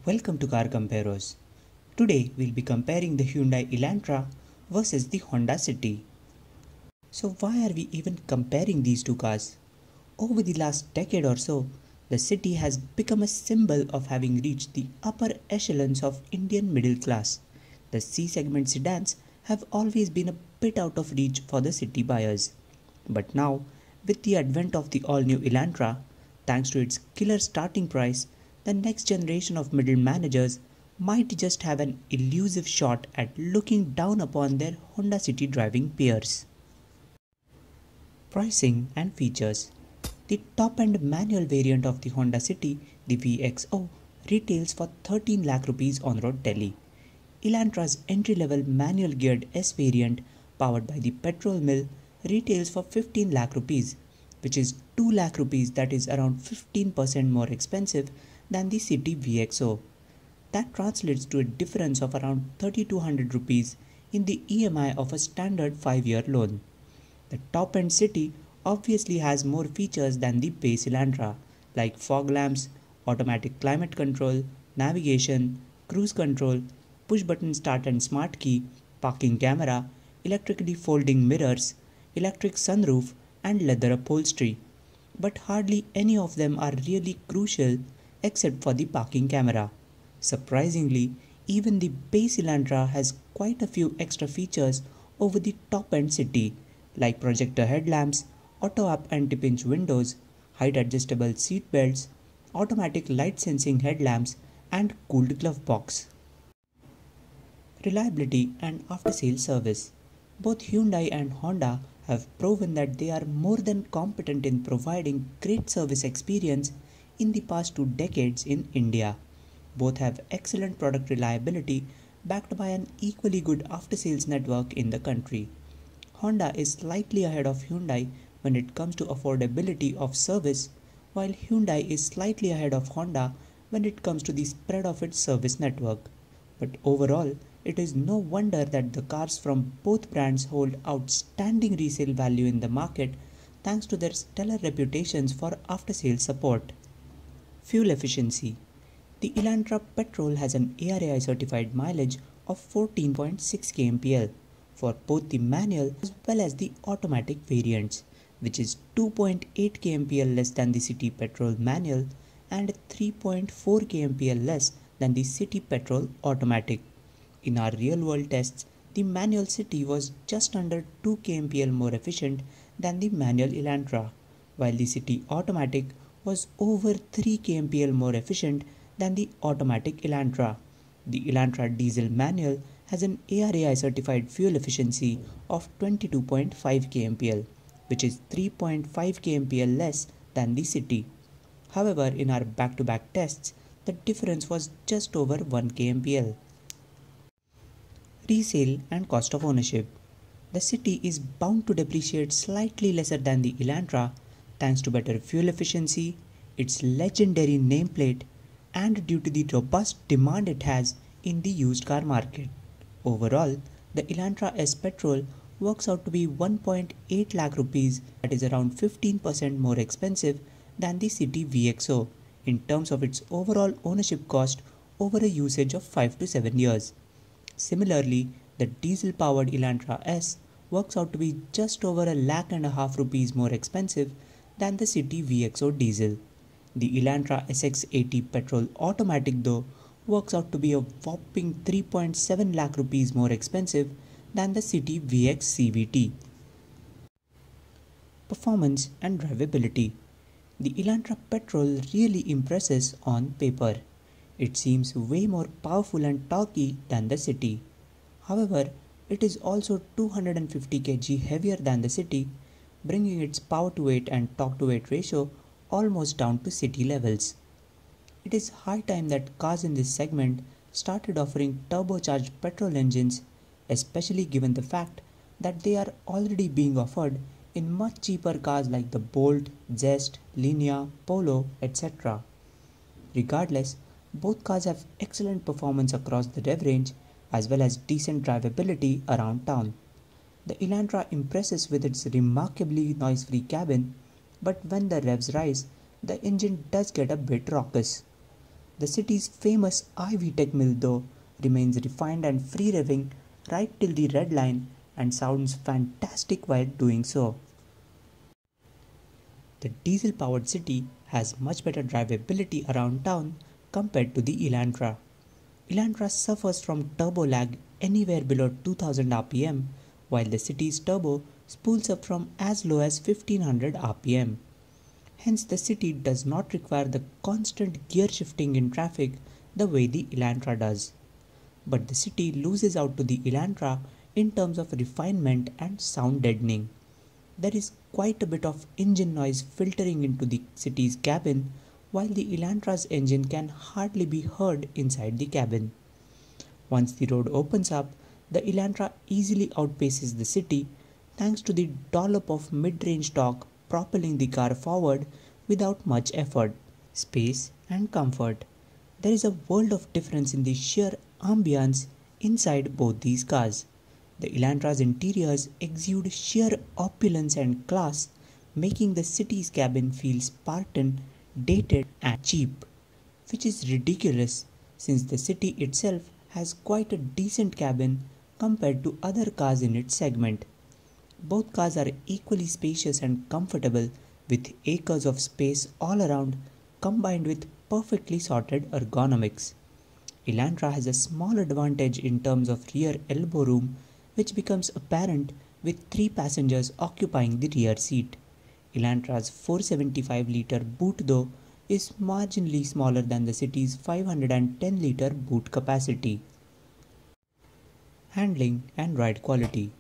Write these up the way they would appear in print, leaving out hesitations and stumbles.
Welcome to Car Comparos. Today we'll be comparing the Hyundai Elantra versus the Honda City. So why are we even comparing these two cars? Over the last decade or so, the City has become a symbol of having reached the upper echelons of Indian middle class. The C-segment sedans have always been a bit out of reach for the City buyers. But now, with the advent of the all-new Elantra, thanks to its killer starting price, the next generation of middle managers might just have an elusive shot at looking down upon their Honda City driving peers. Pricing and features. The top-end manual variant of the Honda City, the VXO, retails for 13 lakh rupees on road Delhi. Elantra's entry-level manual geared S variant, powered by the petrol mill, retails for 15 lakh rupees, which is 2 lakh rupees, that is around 15% more expensive than the City VXO. That translates to a difference of around 3200 rupees in the EMI of a standard 5-year loan. The top-end City obviously has more features than the base Elantra, like fog lamps, automatic climate control, navigation, cruise control, push-button start and smart key, parking camera, electrically folding mirrors, electric sunroof, and leather upholstery. But hardly any of them are really crucial except for the parking camera. Surprisingly, even the base Elantra has quite a few extra features over the top-end City, like projector headlamps, auto-up anti-pinch windows, height-adjustable seat belts, automatic light-sensing headlamps, and cooled glove box. Reliability and after-sales service. Both Hyundai and Honda have proven that they are more than competent in providing great service experience in the past 2 decades in India. Both have excellent product reliability backed by an equally good after-sales network in the country. Honda is slightly ahead of Hyundai when it comes to affordability of service, while Hyundai is slightly ahead of Honda when it comes to the spread of its service network. But overall, it is no wonder that the cars from both brands hold outstanding resale value in the market thanks to their stellar reputations for after-sales support. Fuel efficiency. The Elantra petrol has an ARAI certified mileage of 14.6 kmpl for both the manual as well as the automatic variants, which is 2.8 kmpl less than the City petrol manual and 3.4 kmpl less than the City petrol automatic. In our real-world tests, the manual City was just under 2 kmpl more efficient than the manual Elantra, while the City automatic was over 3 kmpl more efficient than the automatic Elantra. The Elantra diesel manual has an ARAI certified fuel efficiency of 22.5 kmpl, which is 3.5 kmpl less than the City. However, in our back-to-back tests, the difference was just over 1 kmpl. Resale and cost of ownership. The City is bound to depreciate slightly lesser than the Elantra thanks to better fuel efficiency, its legendary nameplate, and due to the robust demand it has in the used car market. Overall, the Elantra S Petrol works out to be 1.8 lakh rupees, that is around 15% more expensive than the City VXO in terms of its overall ownership cost over a usage of 5 to 7 years. Similarly, the diesel-powered Elantra S works out to be just over a lakh and a half rupees more expensive than the City VXO diesel. The Elantra SX80 petrol automatic though works out to be a whopping 3.7 lakh rupees more expensive than the City VX CVT. Performance and drivability. The Elantra petrol really impresses on paper. It seems way more powerful and torquey than the City. However, it is also 250 kg heavier than the City, bringing its power to weight and torque to weight ratio almost down to City levels. It is high time that cars in this segment started offering turbocharged petrol engines, especially given the fact that they are already being offered in much cheaper cars like the Bolt, Zest, Linea, Polo, etc. Regardless, both cars have excellent performance across the rev range as well as decent drivability around town. The Elantra impresses with its remarkably noise-free cabin, but when the revs rise, the engine does get a bit raucous. The city's famous Ivy Tech mill, though, remains refined and free revving right till the red line and sounds fantastic while doing so. The diesel powered city has much better drivability around town compared to the Elantra. Elantra suffers from turbo lag anywhere below 2000 rpm, while the city's turbo spools up from as low as 1500 rpm. Hence, the city does not require the constant gear shifting in traffic the way the Elantra does. But the city loses out to the Elantra in terms of refinement and sound deadening. There is quite a bit of engine noise filtering into the city's cabin, while the Elantra's engine can hardly be heard inside the cabin. Once the road opens up, the Elantra easily outpaces the city thanks to the dollop of mid-range torque propelling the car forward without much effort, space and comfort. There is a world of difference in the sheer ambience inside both these cars. The Elantra's interiors exude sheer opulence and class, making the city's cabin feel Spartan, dated and cheap, which is ridiculous since the city itself has quite a decent cabin compared to other cars in its segment. Both cars are equally spacious and comfortable with acres of space all around combined with perfectly sorted ergonomics. Elantra has a small advantage in terms of rear elbow room, which becomes apparent with 3 passengers occupying the rear seat. Elantra's 475-litre boot, though, is marginally smaller than the city's 510-litre boot capacity. Handling and ride quality.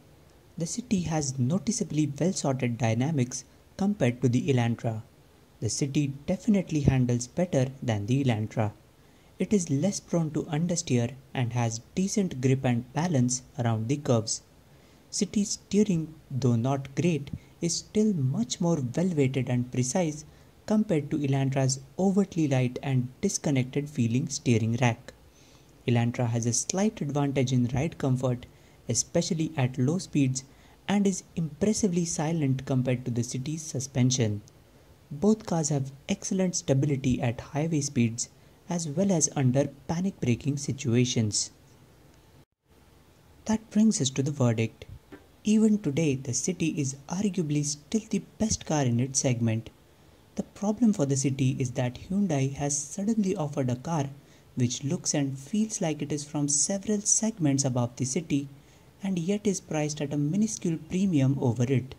The city has noticeably well-sorted dynamics compared to the Elantra. The city definitely handles better than the Elantra. It is less prone to understeer and has decent grip and balance around the curves. City steering, though not great, is still much more well-weighted and precise compared to Elantra's overtly light and disconnected feeling steering rack. Elantra has a slight advantage in ride comfort, especially at low speeds, and is impressively silent compared to the city's suspension. Both cars have excellent stability at highway speeds as well as under panic braking situations. That brings us to the verdict. Even today, the city is arguably still the best car in its segment. The problem for the city is that Hyundai has suddenly offered a car which looks and feels like it is from several segments above the city and yet is priced at a minuscule premium over it.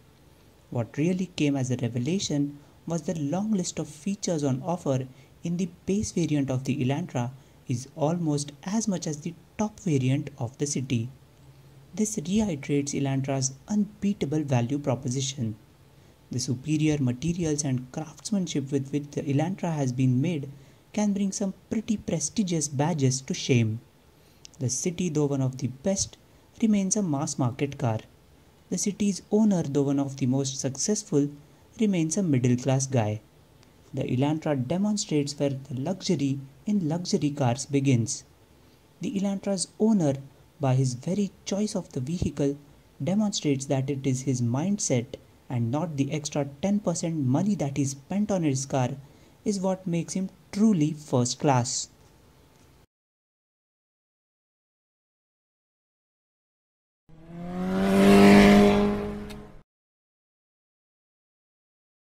What really came as a revelation was the long list of features on offer in the base variant of the Elantra is almost as much as the top variant of the city. This reiterates Elantra's unbeatable value proposition. The superior materials and craftsmanship with which the Elantra has been made can bring some pretty prestigious badges to shame. The city, though one of the best, remains a mass market car. The city's owner, though one of the most successful, remains a middle class guy. The Elantra demonstrates where the luxury in luxury cars begins. The Elantra's owner, by his very choice of the vehicle, demonstrates that it is his mindset and not the extra 10% money that he spent on his car is what makes him truly first class.